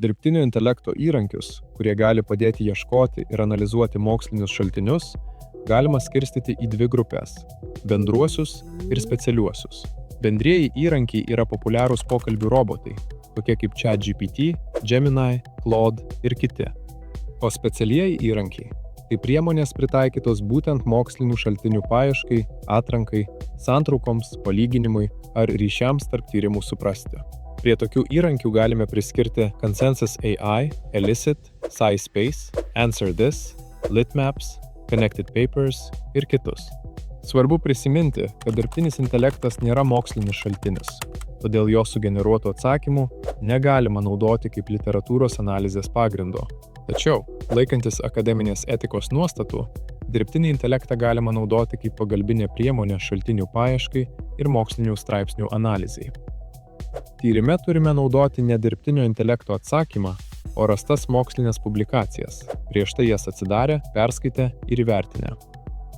Dirbtinio intelekto įrankius, kurie gali padėti ieškoti ir analizuoti mokslinius šaltinius, galima skirstyti į dvi grupės – bendruosius ir specialiuosius. Bendrieji įrankiai yra populiarūs pokalbių robotai, tokie kaip ChatGPT, Gemini, Claude ir kiti. O specialieji įrankiai – tai priemonės pritaikytos būtent mokslinių šaltinių paieškai, atrankai, santraukoms, palyginimui ar ryšiams tarp tyrimų suprasti. Prie tokių įrankių galime priskirti Consensus AI, Elicit, SciSpace, AnswerThis, Litmaps, Connected Papers ir kitus. Svarbu prisiminti, kad dirbtinis intelektas nėra mokslinis šaltinis, todėl jo sugeneruotų atsakymų negalima naudoti kaip literatūros analizės pagrindo. Tačiau, laikantis akademinės etikos nuostatų, dirbtinį intelektą galima naudoti kaip pagalbinė priemonė šaltinių paieškai ir mokslinių straipsnių analizei. Tyrime turime naudoti ne dirbtinio intelekto atsakymą, o rastas mokslinės publikacijas, prieš tai jas atsidarę, perskaitę ir įvertinę.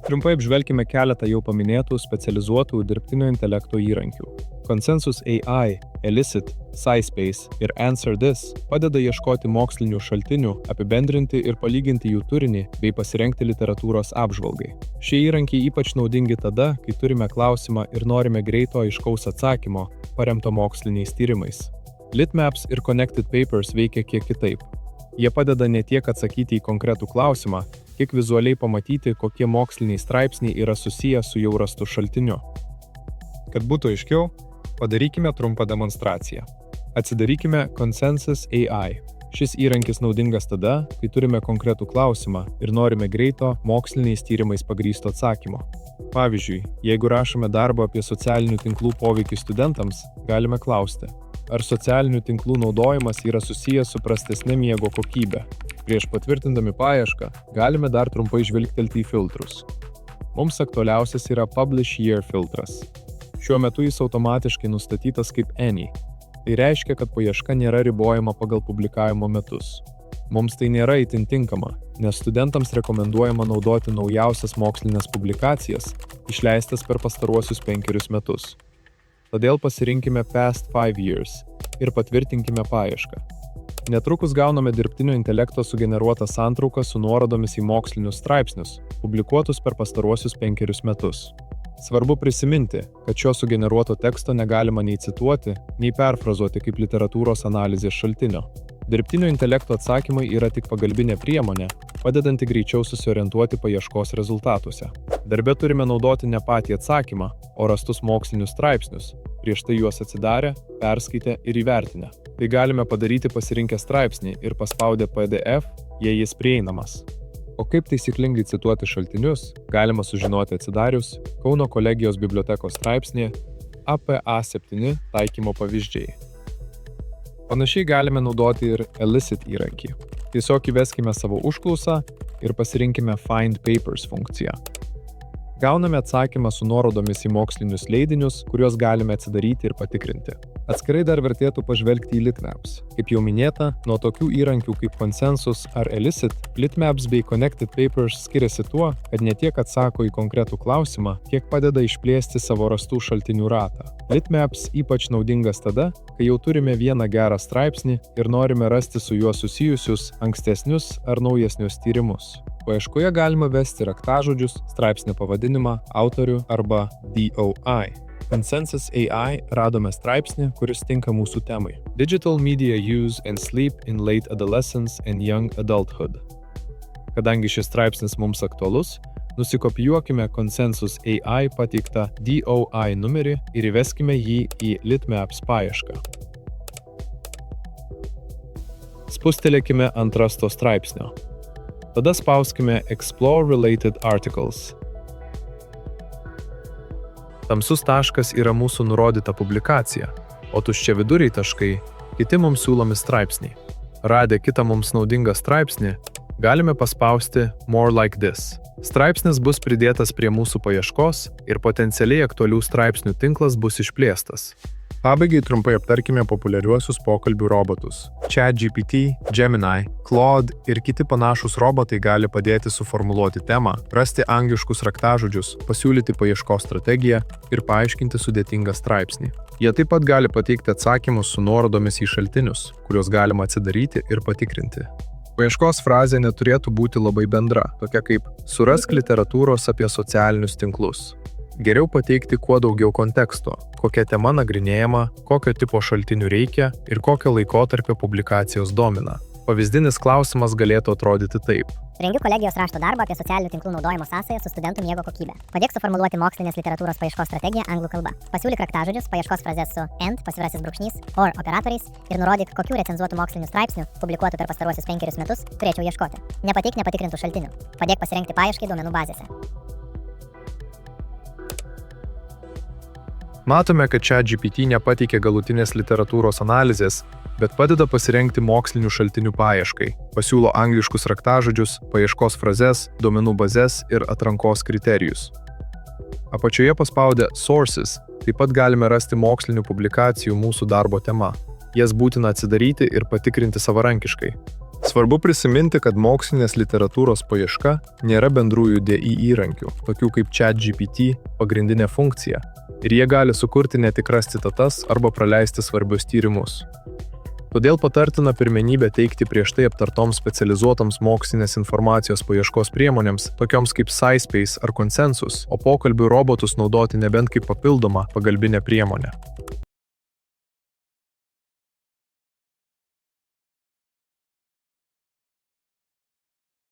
Trumpai apžvelkime keletą jau paminėtų specializuotų dirbtinio intelekto įrankių. Consensus AI, Elicit, SciSpace ir AnswerThis padeda ieškoti mokslinių šaltinių, apibendrinti ir palyginti jų turinį bei pasirengti literatūros apžvalgai. Šie įrankiai ypač naudingi tada, kai turime klausimą ir norime greito aiškaus atsakymo, paremto moksliniais tyrimais. Litmaps ir Connected Papers veikia kiek kitaip. Jie padeda ne tiek atsakyti į konkretų klausimą, kiek vizualiai pamatyti, kokie moksliniai straipsniai yra susiję su jau rastu šaltiniu. Kad būtų aiškiau, padarykime trumpą demonstraciją. Atsidarykime Consensus AI. Šis įrankis naudingas tada, kai turime konkretų klausimą ir norime greito, moksliniais tyrimais pagrįsto atsakymo. Pavyzdžiui, jeigu rašome darbą apie socialinių tinklų poveikį studentams, galime klausti, ar socialinių tinklų naudojimas yra susijęs su prastesne miego kokybė. Prieš patvirtindami paiešką, galime dar trumpai žvilgtelti į filtrus. Mums aktualiausias yra Publish Year filtras. Šiuo metu jis automatiškai nustatytas kaip Any. Tai reiškia, kad paieška nėra ribojama pagal publikavimo metus. Mums tai nėra itin tinkama, nes studentams rekomenduojama naudoti naujausias mokslinės publikacijas, išleistas per pastaruosius 5 metus. Todėl pasirinkime Past 5 Years ir patvirtinkime paiešką. Netrukus gauname dirbtinio intelekto sugeneruotą santrauką su nuorodomis į mokslinius straipsnius, publikuotus per pastaruosius 5 metus. Svarbu prisiminti, kad šio sugeneruoto teksto negalima nei cituoti, nei perfrazuoti kaip literatūros analizės šaltinio. Dirbtinio intelekto atsakymai yra tik pagalbinė priemonė, padedanti greičiau susiorientuoti paieškos rezultatuose. Darbe turime naudoti ne patį atsakymą, o rastus mokslinius straipsnius, prieš tai juos atsidarę, perskaitę ir įvertinę. Tai galime padaryti pasirinkę straipsnį ir paspaudę PDF, jei jis prieinamas. O kaip taisyklingai cituoti šaltinius, galima sužinoti atsidarius Kauno kolegijos bibliotekos straipsnį APA7 taikymo pavyzdžiai. Panašiai galime naudoti ir Elicit įrankį. Tiesiog įveskime savo užklausą ir pasirinkime Find Papers funkciją. Gauname atsakymą su nuorodomis į mokslinius leidinius, kuriuos galime atsidaryti ir patikrinti. Atskirai dar vertėtų pažvelgti į Litmaps. Kaip jau minėta, nuo tokių įrankių kaip Consensus ar Elicit, Litmaps bei Connected Papers skiriasi tuo, kad ne tiek atsako į konkretų klausimą, kiek padeda išplėsti savo rastų šaltinių ratą. Litmaps ypač naudingas tada, kai jau turime vieną gerą straipsnį ir norime rasti su juo susijusius ankstesnius ar naujesnius tyrimus. Paieškoje galima vesti raktažodžius, straipsnio pavadinimą, autorių arba DOI. Consensus AI radome straipsnį, kuris tinka mūsų temai. Digital Media Use and Sleep in Late Adolescence and Young Adulthood. Kadangi šis straipsnis mums aktualus, nusikopijuokime Consensus AI pateiktą DOI numerį ir įveskime jį į Litmaps paiešką. Spustelėkime ant rasto straipsnio. Tada spauskime Explore Related Articles. Tamsus taškas yra mūsų nurodyta publikacija, o tuščiaviduriai taškai – kiti mums siūlomi straipsniai. Radę kitą mums naudingą straipsnį, galime paspausti More Like This. Straipsnis bus pridėtas prie mūsų paieškos ir potencialiai aktualių straipsnių tinklas bus išplėstas. Pabaigai trumpai aptarkime populiariuosius pokalbių robotus. ChatGPT, Gemini, Claude ir kiti panašūs robotai gali padėti suformuluoti temą, rasti angliškus raktažodžius, pasiūlyti paieškos strategiją ir paaiškinti sudėtingą straipsnį. Jie taip pat gali pateikti atsakymus su nuorodomis į šaltinius, kuriuos galima atsidaryti ir patikrinti. Paieškos frazė neturėtų būti labai bendra, tokia kaip "surask literatūros apie socialinius tinklus". Geriau pateikti kuo daugiau konteksto, kokia tema nagrinėjama, kokio tipo šaltinių reikia ir kokio laikotarpio publikacijos domina. Pavyzdinis klausimas galėtų atrodyti taip. Rengiu kolegijos rašto darbą apie socialinių tinklų naudojimo sąsają su studentų miego kokybė. Padėk suformuluoti mokslinės literatūros paieškos strategiją anglų kalba. Pasiūlyk raktažodžius, paieškos frazes su and, or operatoriais ir nurodyk, kokių recenzuotų mokslinių straipsnių, publikuotų per pastaruosius 5 metus, turėčiau ieškoti. Nepateik nepatikrintų šaltinių. Padėk pasirengti paieškai duomenų bazėse. Matome, kad ChatGPT nepateikė galutinės literatūros analizės, bet padeda pasirengti mokslinių šaltinių paieškai. Pasiūlo angliškus raktažodžius, paieškos frazes, duomenų bazes ir atrankos kriterijus. Apačioje paspaudę Sources taip pat galime rasti mokslinių publikacijų mūsų darbo tema. Jas būtina atsidaryti ir patikrinti savarankiškai. Svarbu prisiminti, kad mokslinės literatūros paieška nėra bendrųjų DI įrankių, tokių kaip ChatGPT, pagrindinė funkcija, ir jie gali sukurti netikras citatas arba praleisti svarbius tyrimus. Todėl patartina pirmenybę teikti prieš tai aptartoms specializuotoms mokslinės informacijos paieškos priemonėms, tokioms kaip SciSpace ar Consensus, o pokalbių robotus naudoti nebent kaip papildomą pagalbinę priemonę.